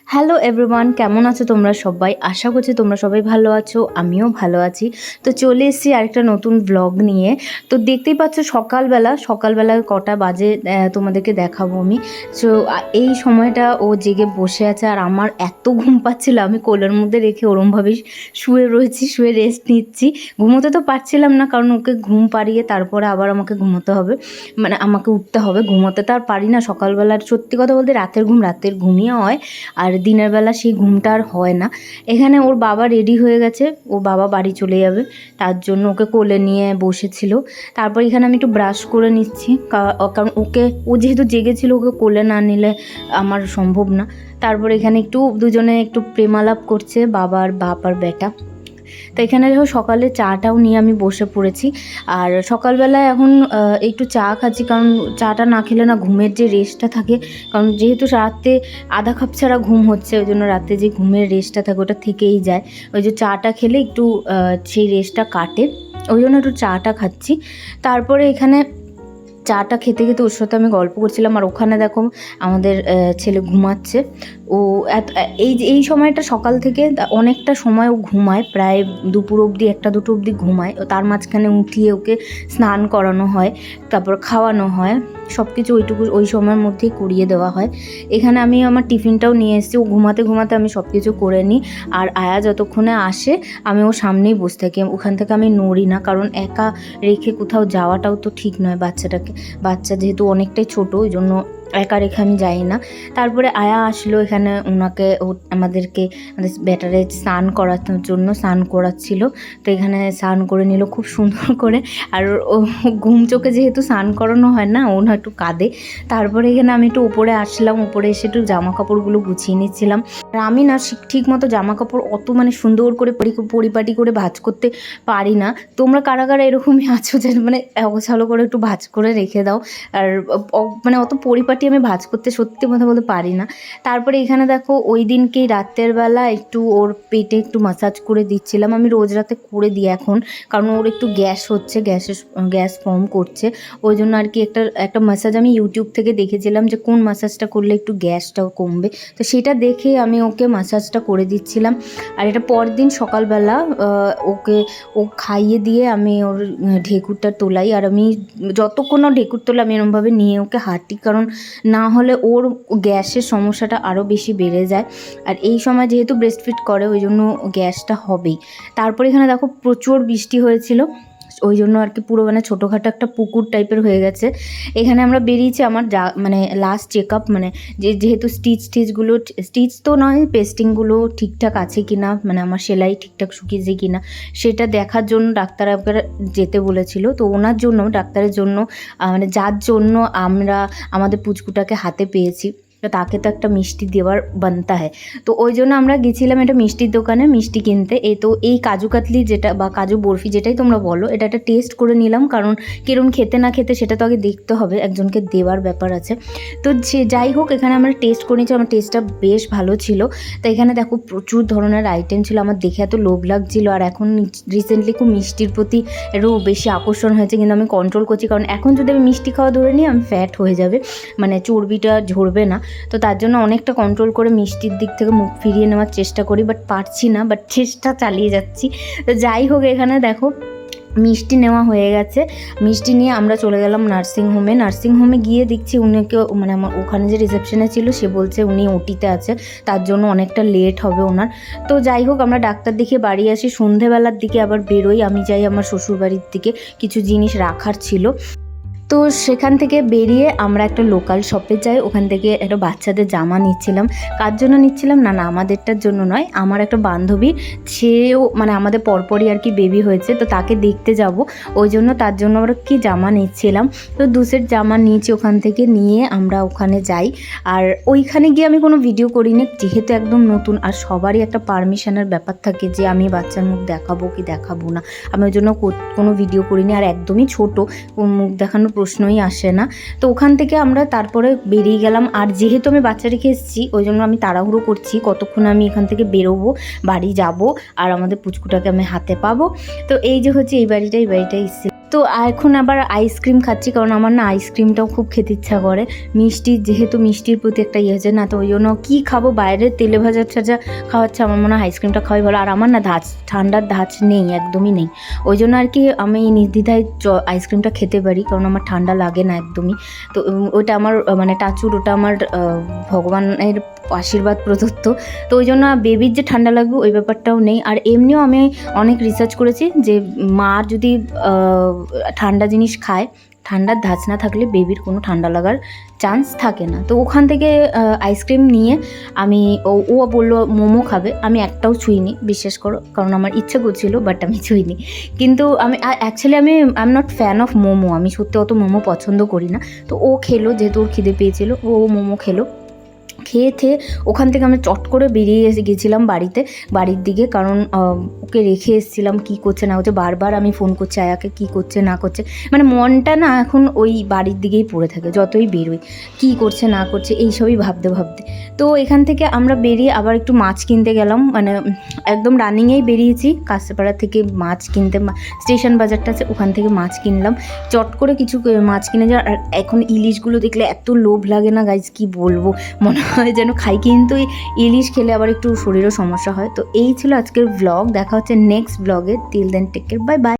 Hello everyone, কেমন আছো তোমরা সবাই? আশা করছি তোমরা সবাই ভালো আছো, আমিও ভালো আছি। তো চলে এসেছি আরেকটা নতুন ব্লগ নিয়ে। তো দেখতেই পাচ্ছ সকালবেলা কটা বাজে তোমাদেরকে দেখাবো আমি। সো এই সময়টা ও জেগে বসে আছে আর আমার এত ঘুম পাচ্ছিল, আমি কোলের মধ্যে রেখে ওরমভাবেই শুয়ে রয়েছি, শুয়ে রেস্ট নিচ্ছি। ঘুমোতে তো পারছিলাম না, কারণ ওকে ঘুম পাড়িয়ে তারপরে আবার আমাকে ঘুমোতে হবে, মানে আমাকে উঠতে হবে। ঘুমোতে তো আর পারি না সকালবেলার, সত্যি কথা বলতে রাতের ঘুমিয়ে হয়, আর দিনের বেলা সেই ঘুমটা আর হয় না। এখানে ওর বাবা রেডি হয়ে গেছে, ও বাবা বাড়ি চলে যাবে, তার জন্য ওকে কোলে নিয়ে বসেছিল। তারপর এখানে আমি একটু ব্রাশ করে নিচ্ছি, কারণ ও যেহেতু জেগেছিল, ওকে কোলে না নিলে আমার সম্ভব না। তারপর এখানে দুজনে একটু প্রেমালাপ করছে, বাবার বাপ আর বেটা। তো এখানে দেখো সকালে চাটাও নিয়ে আমি বসে পড়েছি। আর সকালবেলায় এখন একটু চা খাচ্ছি, কারণ চাটা না খেলে না ঘুমের যে রেস্টটা থাকে, কারণ যেহেতু রাতে আধা কাপ ছাড়া ঘুম হচ্ছে, ওই জন্য রাতে যে ঘুমের রেস্টটা থাকে ওটা থেকেই যায়। ওই যে চাটা খেলে একটু সেই রেস্টটা কাটে, ওই জন্য একটু চাটা খাচ্ছি। তারপরে এখানে চাটা খেতে খেতে ওর সাথে আমি গল্প করছিলাম। আর ওখানে দেখো আমাদের ছেলে ঘুমাচ্ছে। ও এই সময়টা সকাল থেকে অনেকটা সময় ও ঘুমায়, প্রায় দুপুর অবধি, 1-2 অবধি ঘুমায়। তার মাঝখানে উঠিয়ে ওকে স্নান করানো হয়, তারপর খাওয়ানো হয়, সব কিছু ওই সময়ের মধ্যেই করিয়ে দেওয়া হয়। এখানে আমি আমার টিফিনটাও নিয়ে এসেছি। ও ঘুমাতে ঘুমাতে আমি সব কিছু করে নিই। আর আয়া যতক্ষণে আসে আমি ওর সামনেই বসে থাকি, ওখান থেকে আমি নড়ি না, কারণ একা রেখে কোথাও যাওয়াটাও তো ঠিক নয়। বাচ্চা যেহেতু অনেকটাই ছোটো, ওই জন্য একা রেখে আমি যাই না। তারপরে আয়া আসলো, এখানে আমাদের ব্যাটারে স্নান করানোর জন্য স্নান করাচ্ছিল। তো এখানে স্নান করে নিল খুব সুন্দর করে। আর ও ঘুম চোখে যেহেতু স্নান করানো হয় না, ও না একটু কাঁদে। তারপরে এখানে আমি একটু উপরে আসলাম, উপরে এসে একটু জামা কাপড়গুলো গুছিয়ে নিচ্ছিলাম। আর আমি না ঠিক মতো জামা কাপড় অত সুন্দর করে পরিপাটি করে ভাঁজ করতে পারি না। তোমরা কারা কারা এরকমই আছো যে অগোছালো করে একটু ভাঁজ করে রেখে দাও? আর অত পরিপাটি আমি ভাঁজ করতে সত্যি কথা বলতে পারি না। তারপরে এখানে দেখো ওই দিনকেই রাতের বেলা একটু ওর পেটে একটু মাসাজ করে দিচ্ছিলাম। আমি রোজ রাতে করে দিই এখন, কারণ ওর একটু গ্যাস হচ্ছে, গ্যাস ফর্ম করছে, ওই জন্য আর কি একটা মাসাজ আমি ইউটিউব থেকে দেখেছিলাম যে কোন মাসাজটা করলে একটু গ্যাসটাও কমবে। তো সেটা দেখে আমি ওকে মাসাজটা করে দিচ্ছিলাম। আর এটা পরদিন সকালবেলা ও খাইয়ে দিয়ে আমি ওর ঢেকুরটা তোলাই। আর আমি যতক্ষণ ও ঢেকুর তোলা আমি এরমভাবে নিয়ে ওকে হাঁটি, কারণ না হলে ওর গ্যাসের সমস্যাটা আরও বেশি বেড়ে যায়। আর এই সময় যেহেতু ব্রেস্টফিড করে, ওই জন্য গ্যাসটা হবেই। তারপর এখানে দেখো প্রচুর বৃষ্টি হয়েছিল, ওই জন্য আর কি পুরো ছোটোখাটো একটা পুকুর টাইপের হয়ে গেছে। এখানে আমরা বেরিয়েছি আমার লাস্ট চেক আপ, যেহেতু স্টিচ তো নয়, পেস্টিংগুলো ঠিকঠাক আছে কি না, আমার সেলাই ঠিকঠাক শুকিয়েছে কি না, সেটা দেখার জন্য ডাক্তার যেতে বলেছিল। তো ওনার জন্য, ডাক্তারের জন্য, যার জন্য আমরা আমাদের পুচকুটাকে হাতে পেয়েছি, তো তাকে তো একটা মিষ্টি দেওয়ার বানতা হয়। তো ওই জন্য আমরা গেছিলাম একটা মিষ্টির দোকানে মিষ্টি কিনতে। এই কাজু কাতলি যেটা বা কাজু বরফি যেটাই তোমরা বলো, এটা একটা টেস্ট করে নিলাম, কারণ কিরম খেতে না খেতে সেটা তো আগে দেখতে হবে, একজনকে দেওয়ার ব্যাপার আছে। তো যাই হোক, এখানে আমরা টেস্ট করে নিয়েছি, আমার টেস্টটা বেশ ভালো ছিল। তো এখানে দেখো প্রচুর ধরনের আইটেম ছিল, আমার দেখে এত লোভ লাগছিল। আর এখন রিসেন্টলি খুব মিষ্টির প্রতি একটু বেশি আকর্ষণ হয়েছে, কিন্তু আমি কন্ট্রোল করছি, কারণ এখন যদি আমি মিষ্টি খাওয়া ধরে নিই, আমি ফ্যাট হয়ে যাবে, চর্বিটা ঝরবে না। তো তার জন্য অনেকটা কন্ট্রোল করে মিষ্টির দিক থেকে মুখ ফিরিয়ে নেওয়ার চেষ্টা করি, বাট পারছি না, বাট চেষ্টা চালিয়ে যাচ্ছি। তো যাই হোক, এখানে দেখো মিষ্টি নেওয়া হয়ে গেছে। মিষ্টি নিয়ে আমরা চলে গেলাম নার্সিংহোমে গিয়ে দেখছি উনিকে, আমার ওখানে যে রিসেপশনে ছিল সে বলছে উনি ওটিতে আছে, তার জন্য অনেকটা লেট হবে ওনার। তো যাই হোক, আমরা ডাক্তার দেখিয়ে বাড়ি আসি। সন্ধেবেলার দিকে আবার বেরোই, আমি যাই আমার শ্বশুরবাড়ির দিকে, কিছু জিনিস রাখার ছিল। তো সেখান থেকে বেরিয়ে আমরা একটা লোকাল শপে যাই, ওখান থেকে একটা বাচ্চাদের জামা নিচ্ছিলাম। কার জন্য নিচ্ছিলাম না, আমাদেরটার জন্য নয়, আমার একটা বান্ধবী, সেও আমাদের পরপরই আর কি বেবি হয়েছে, তো তাকে দেখতে যাব, ওই জন্য তার জন্য আমরা কি জামা নিচ্ছিলাম। তো 2 সেট জামা নিয়েছি, ওখান থেকে নিয়ে আমরা ওখানে যাই। আর ওইখানে গিয়ে আমি কোনো ভিডিও করিনি, যেহেতু একদম নতুন, আর সবারই একটা পারমিশনের ব্যাপার থাকে যে আমি বাচ্চার মুখ দেখাবো কি দেখাবো না, আমি ওই জন্য কোনো ভিডিও করিনি। আর একদমই ছোট, মুখ দেখানোর প্রশ্নই আসে না। তো ওখান থেকে আমরা তারপরে বেরিয়ে গেলাম। আর যেহেতু আমি বাচ্চা রেখে এসেছি ওই জন্য আমি তাড়াহুড়ো করছি কতক্ষণ আমি এখান থেকে বেরোবো, বাড়ি যাব আর আমাদের পুচকুটাকে আমি হাতে পাবো। তো এই যে হচ্ছে এই বাড়িটাই এসেছি। তো এখন আবার আইসক্রিম খাচ্ছি, কারণ আমার না আইসক্রিমটাও খুব খেতে ইচ্ছা করে। যেহেতু মিষ্টির প্রতি একটা ইয়ে আছে না, তো ওই জন্য কী খাবো, বাইরের তেলে ভাজা ছাজা খাওয়াচ্ছে, আমার মনে হয় আইসক্রিমটা খাওয়াই ভালো। আর আমার না ঠান্ডার ধাঁচ নেই, একদমই নেই। ওই জন্য আর কি আমি নির্দ্বিধায় আইসক্রিমটা খেতে পারি, কারণ আমার ঠান্ডা লাগে না একদমই। তো ওটা আমার মানে টাচুর, ওটা আমার ভগবানের আশীর্বাদ প্রদত্ত। তো ওই জন্য বেবির যে ঠান্ডা লাগবে ওই ব্যাপারটাও নেই। আর এমনিও আমি অনেক রিসার্চ করেছি যে মা যদি ঠান্ডা জিনিস খায়, ঠান্ডার ধাঁচ না থাকলে বেবির কোনো ঠান্ডা লাগার চান্স থাকে না। তো ওখান থেকে আইসক্রিম নিয়ে আমি ও বললো মোমো খাবে, আমি একটাও ছুঁইনি, বিশ্বাস করো, কারণ আমার ইচ্ছে করছিল, বাট আমি ছুঁইনি। কিন্তু আমি actually I am not fan of momo, আমি সত্যি অত মোমো পছন্দ করি না। তো ও খেলো, যেহেতু ওর খিদে পেয়েছিল, ও মোমো খেলো। খেয়ে ওখান থেকে আমি চট করে বেরিয়ে গেছিলাম বাড়ির দিকে, কারণ ওকে রেখে এসেছিলাম কী করছে না করছে, বারবার আমি ফোন করছি আয়াকে কী করছে না করছে, মানে মনটা না এখন ওই বাড়ির দিকেই পড়ে থাকে, যতই বেরোই কী করছে না করছে এইসবই ভাবতে। তো এখান থেকে আমরা বেরিয়ে আবার একটু মাছ কিনতে গেলাম, মানে একদম রানিংয়েই বেরিয়েছি কাঁচরাপাড়া থেকে মাছ কিনতে, স্টেশন বাজারটা আছে ওখান থেকে মাছ কিনলাম, চট করে কিছু মাছ কিনে আর এখন ইলিশগুলো দেখলে এত লোভ লাগে না গাইজ, কি বলবো, মনে হয় যেন খাই, কিন্তু ইলিশ খেলে আবার একটু শরীরও সমস্যা হয়। তো এই ছিল আজকের ব্লগ, দেখা হচ্ছে নেক্সট ব্লগে, till then take care, bye by.